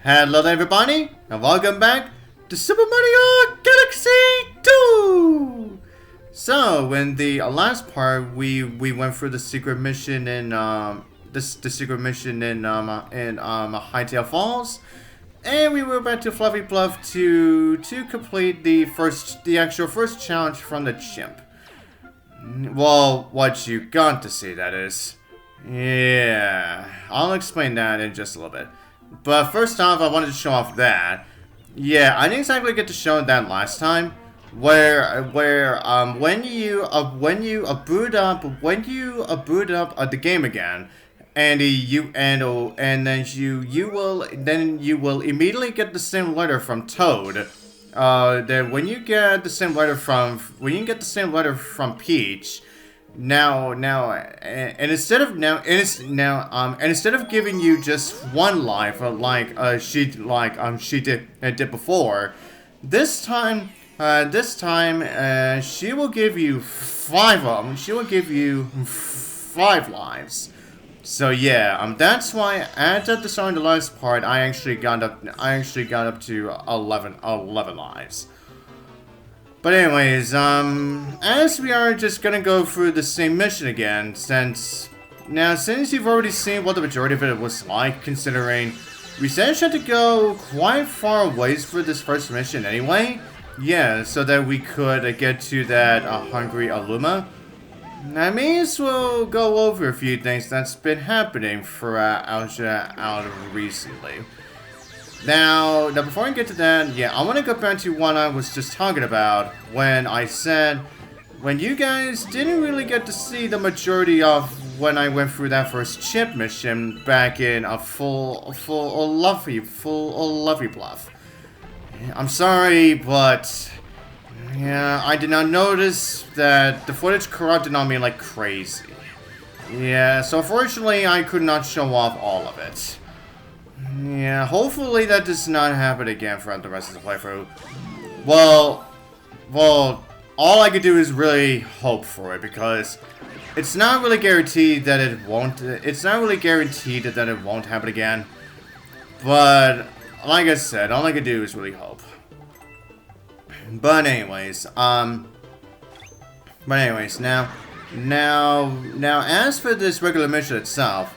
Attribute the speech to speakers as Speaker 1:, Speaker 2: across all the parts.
Speaker 1: Hello there everybody, and welcome back to Super Mario Galaxy 2! So, in the last part, we went through the secret mission in, the secret mission in Hightail Falls, and we were back to Fluffy Bluff to complete the actual first challenge from the chimp. Well, what you got to see, that is. Yeah, I'll explain that in just a little bit. But first off, I wanted to show off that. Yeah, I didn't exactly get to show that last time. When you boot up the game again, and then you will immediately get the same letter from Toad. Then when you get the same letter from Peach. Instead of giving you just one life, like she did before, this time she will give you 5 of them. She will give you 5 lives. So yeah, that's why at the start of the last part, I actually got up to 11 lives. But anyways, as we are just gonna go through the same mission again, since you've already seen what the majority of it was like, considering we essentially had to go quite far away for this first mission anyway, yeah, so that we could get to that hungry Aluma. I may as well go over a few things that's been happening out recently. Now, before I get to that, yeah, I want to go back to what I was just talking about when I said, when you guys didn't really get to see the majority of when I went through that first chip mission back in a full Luffy Bluff. I'm sorry, but yeah, I did not notice that the footage corrupted on me like crazy. Yeah, so unfortunately, I could not show off all of it. Yeah, hopefully that does not happen again throughout the rest of the playthrough. Well, all I could do is really hope for it, because it's not really guaranteed that it won't. It's not really guaranteed that it won't happen again. But like I said, all I could do is really hope. But anyways, now as for this regular mission itself.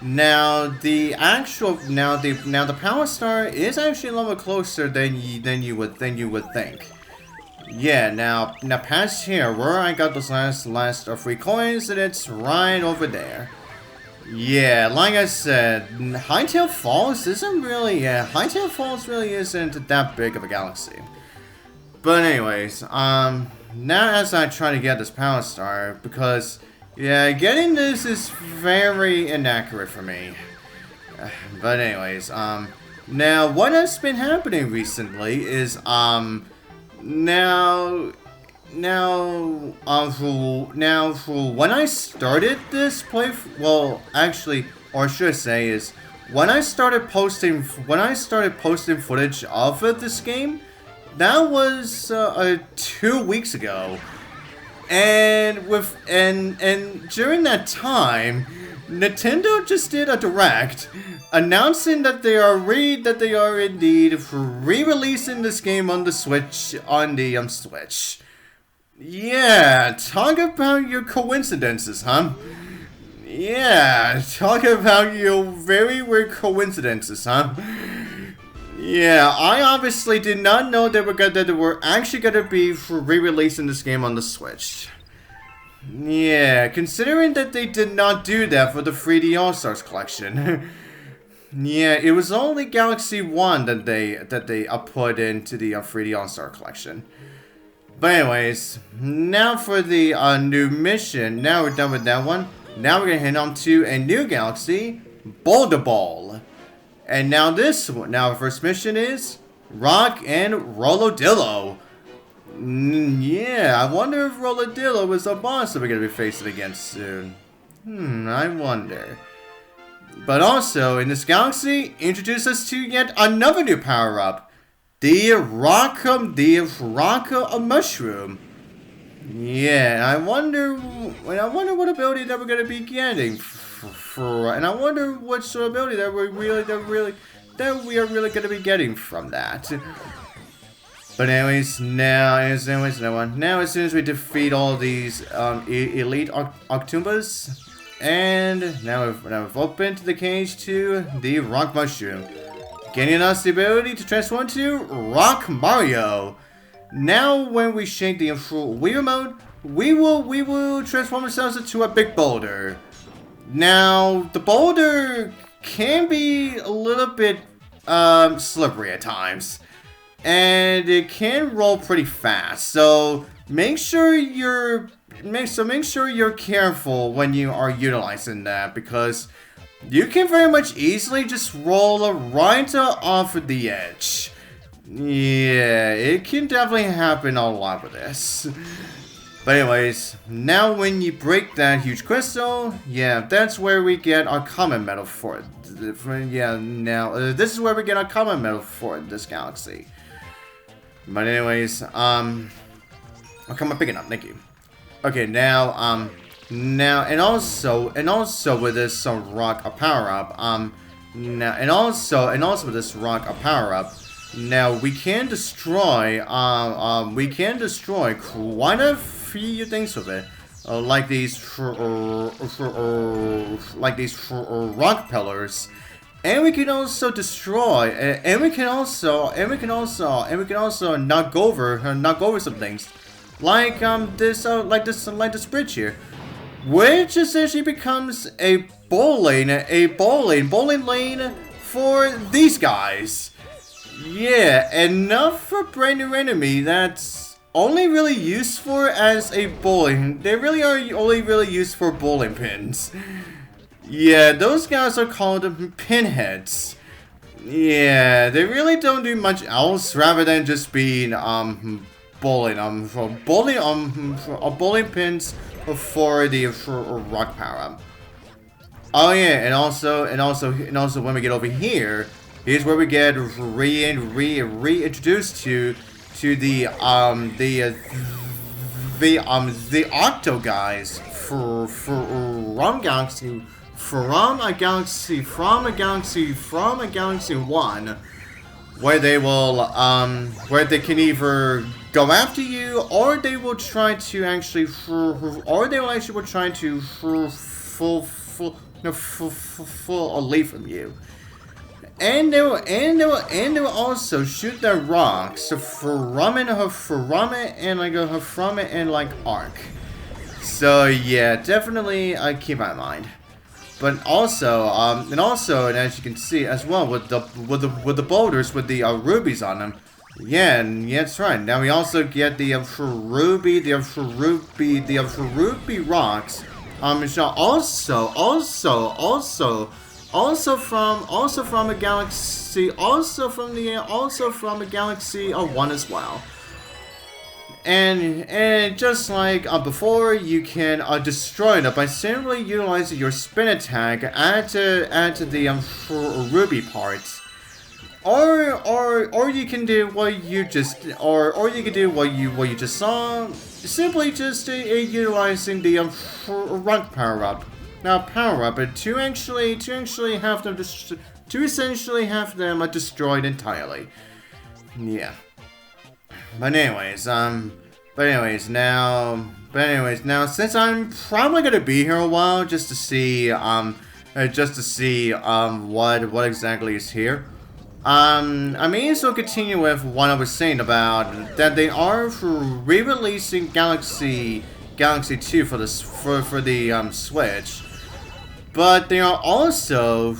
Speaker 1: Now the Power Star is actually a little bit closer than you would think. Yeah, now past here where I got those last 3 coins, and it's right over there. Yeah, like I said, Hightail Falls really isn't that big of a galaxy. But anyways, now as I try to get this Power Star, because yeah, getting this is very inaccurate for me. But anyways, now what has been happening recently is, for when I started this playthrough, well, actually, or should I say is, when I started posting footage of this game, that was 2 weeks ago. And during that time, Nintendo just did a direct announcing that they are indeed re-releasing this game on the Switch Switch. Yeah, talk about your coincidences, huh? Yeah, talk about your very weird coincidences, huh? Yeah, I obviously did not know that they were actually gonna be re-releasing this game on the Switch. Yeah, considering that they did not do that for the 3D All-Stars collection. Yeah, it was only Galaxy 1 that they put into the 3D All-Star collection. But anyways, now for the new mission. Now we're done with that one. Now we're gonna head on to a new galaxy, Boulder Bowl. And now our first mission is Rock and Rollodillo. Yeah, I wonder if Rollodillo is a boss that we're going to be facing against soon. I wonder. But also, in this galaxy, introduce us to yet another new power-up. The Rocka Mushroom. Yeah, I wonder what ability that we're going to be getting. And I wonder what sort of ability that we are really gonna be getting from that. But anyways, now as soon as we defeat all these elite Octumbas, and now we've opened the cage to the Rock Mushroom, gaining us the ability to transform into Rock Mario. Now, when we shake the Wii remote, we will transform ourselves into a big boulder. Now, the boulder can be a little bit slippery at times, and it can roll pretty fast. So make sure you're careful when you are utilizing that, because you can very much easily just roll right off of the edge. Yeah, it can definitely happen a lot with this. But anyways, now when you break that huge crystal, yeah, that's where we get our common medal for it. Yeah, now this is where we get our common medal for this galaxy. But anyways, I'll come pick it up. Thank you. Okay, now and also with this rock power up, and also with this rock power up, now we can destroy quite a few things with it, like these rock pillars, and we can also destroy, and we can also knock over some things, like this bridge here, which essentially becomes a bowling lane for these guys. Yeah, enough for a brand new enemy that's only really used for as a bowling. They really are only really used for bowling pins. Yeah, those guys are called pinheads. Yeah, they really don't do much else rather than just being bowling pins for the rock power up. Oh yeah, and also when we get over here, here's where we get reintroduced to the Octo guys from a Galaxy 1, where they will where they can either go after you, or they will try to actually full leave from you. And they will also shoot their rocks from it and like arc. So yeah, definitely keep that in mind. But also, and as you can see as well with the boulders with the rubies on them. Yeah, that's right. Now we also get the ruby rocks. Also from a Galaxy 1 as well. And just like before, you can destroy it by simply utilizing your spin attack at the ruby parts. Or you can do what you just saw, simply just utilizing the rock power up. Now power up it to essentially have them destroyed entirely. Yeah. But anyways, now since I'm probably gonna be here a while just to see what exactly is here. I may as well continue with what I was saying about that they are re-releasing Galaxy 2 for the Switch, but they are also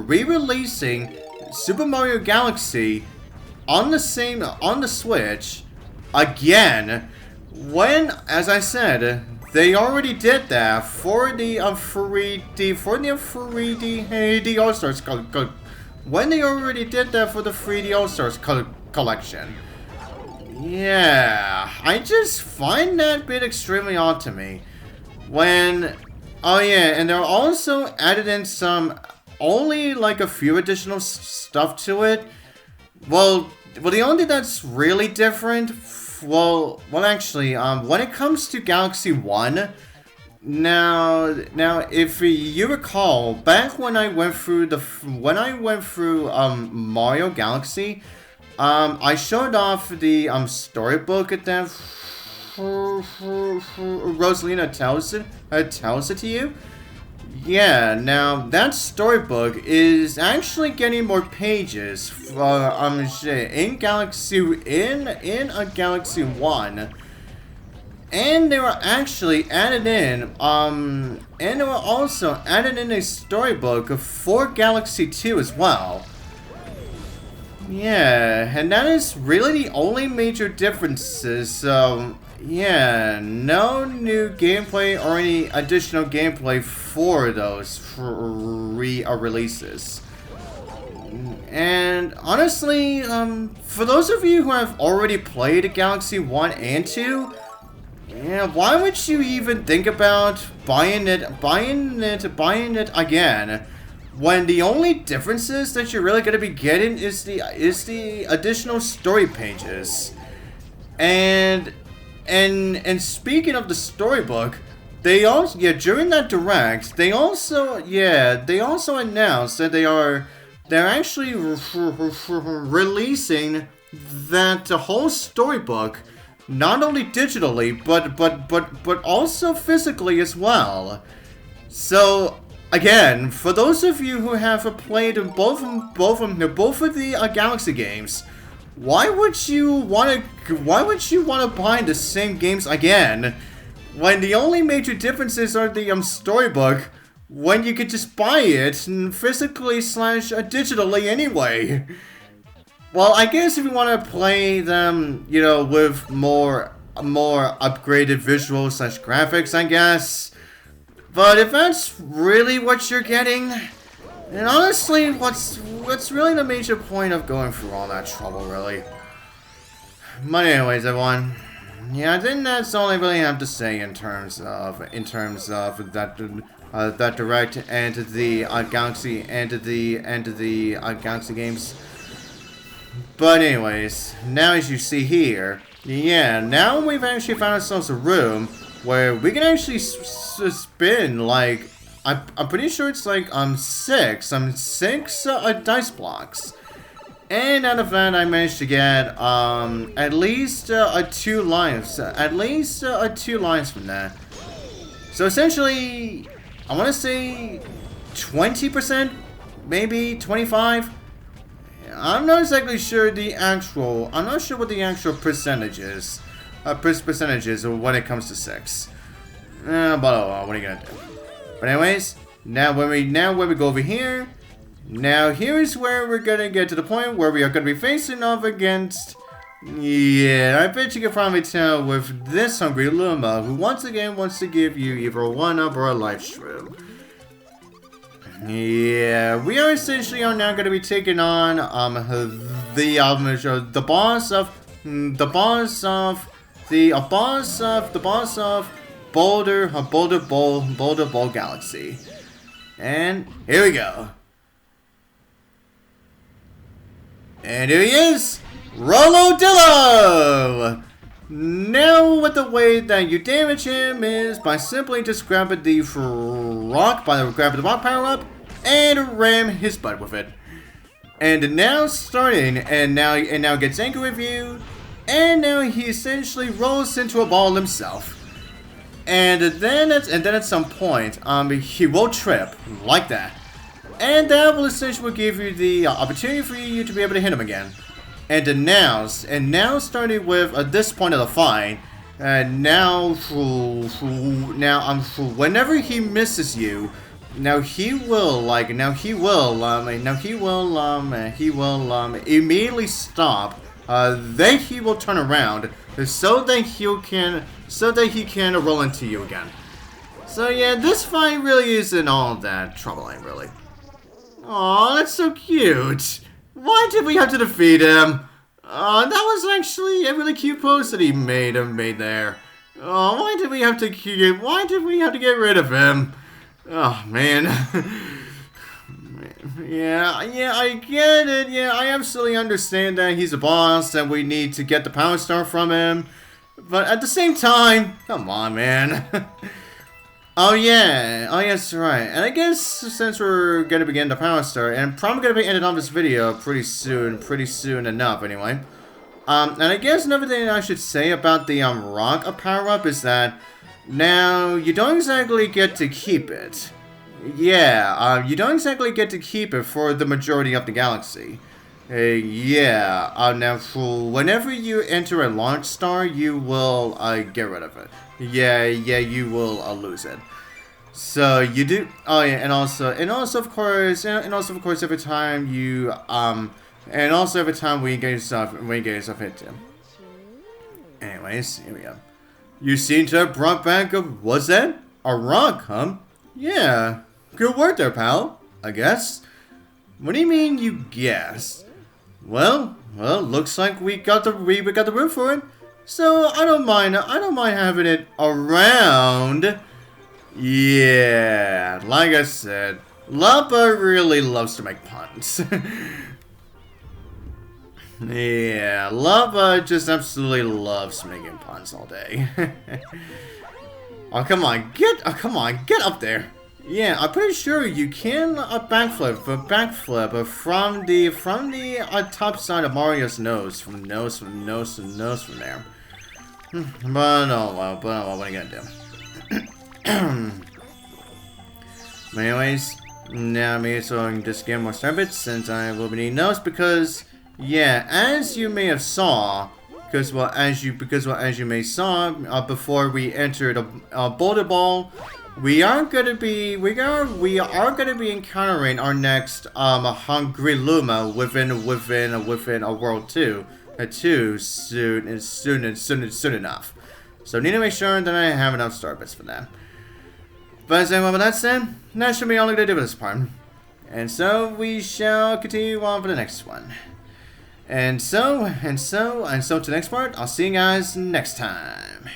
Speaker 1: re-releasing Super Mario Galaxy on the Switch again. When, as I said, they already did that for the 3D All-Stars when they already did that for the 3D All-Stars collection. Yeah, I just find that bit extremely odd to me. Oh yeah, and they're also added in some, only like a few additional stuff to it. Well, the only thing that's really different, actually, when it comes to Galaxy 1, now, if you recall, back when I went through Mario Galaxy, I showed off the storybook that Rosalina tells it to you. Yeah, now that storybook is actually getting more pages in a Galaxy 1. And they were actually added in, and they were also added in a storybook for Galaxy 2 as well. Yeah, and that is really the only major differences, so yeah, no new gameplay or any additional gameplay for those releases. And honestly, for those of you who have already played Galaxy 1 and 2, yeah, why would you even think about buying it again? When the only differences that you're really going to be getting is the additional story pages. And speaking of the storybook, they also during that direct, they also announced that they're actually releasing that whole storybook not only digitally but also physically as well. So again, for those of you who have played both of the Galaxy games, why would you want to buy the same games again when the only major differences are the storybook, when you could just buy it physically / digitally anyway? Well, I guess if you want to play them, with more upgraded visuals / graphics, I guess. But if that's really what you're getting, then honestly, what's really the major point of going through all that trouble, really? But anyways, everyone, yeah, I think that's all I really have to say in terms of that direct and the Galaxy Galaxy games. But anyways, now as you see here, yeah, now we've actually found ourselves a room where we can actually spin, like, I'm pretty sure it's like, six dice blocks. And out of that, I managed to get, at least, 2 lives. At least, 2 lives from that. So essentially, I want to say 20%, maybe 25%. I'm not exactly sure I'm not sure what the actual percentage is when it comes to 6. But what are you gonna do? But anyways, now when we go over here, now here is where we're gonna get to the point where we are gonna be facing off against, yeah, I bet you can probably tell with this hungry Luma, who once again wants to give you either a 1-up or a life shroom. Yeah, we are essentially now going to be taking on the boss of Boulder Bowl Galaxy. And here we go. And here he is, Rollodillo! Now, with the way that you damage him is by simply just grabbing the rock power up and ram his butt with it. And now now gets angry with you, and now he essentially rolls into a ball himself. And then at some point, he will trip like that, and that will essentially give you the opportunity for you to be able to hit him again. And now starting with this point of the fight, whenever he misses you, he will immediately stop. Then he will turn around so that he can roll into you again. So yeah, this fight really isn't all that troubling, really. Aw, that's so cute. Why did we have to defeat him? That was actually a really cute pose that he made there. Oh, why did we have to get rid of him? Oh, man. Yeah, I get it. Yeah, I absolutely understand that he's a boss and we need to get the Power Star from him. But at the same time, come on, man. Oh yeah, oh yes, right. And I guess since we're gonna begin the power star, and probably gonna be ending on this video pretty soon enough anyway. And I guess another thing I should say about the rock power up is that now you don't exactly get to keep it. Yeah, you don't exactly get to keep it for the majority of the galaxy. Now for whenever you enter a launch star, you will get rid of it. Yeah, you will lose it. So you do. Oh yeah, and also of course, every time you and also every time we get yourself into. Anyways, here we go. You seem to have brought back what's that? A rock, huh? Yeah, good work there, pal. I guess. What do you mean you guess? Well, looks like we got the room for it. So I don't mind having it around. Yeah, like I said, Lapa really loves to make puns. Yeah, Lapa just absolutely loves making puns all day. Oh come on, get up there. Yeah, I'm pretty sure you can backflip from the top side of Mario's nose, from there. But no, what are you gonna do? But anyways, now me so I can just get more snippets since I will be needing those because yeah, as you may have saw, as you may saw before we entered a Boulder Bowl. We are gonna be encountering our next Hungry Luma within a World 2 soon enough. So need to make sure that I have enough star bits for that. But anyway, with that said, that should be all I'm gonna do with this part. And so we shall continue on for the next one. And so to the next part, I'll see you guys next time.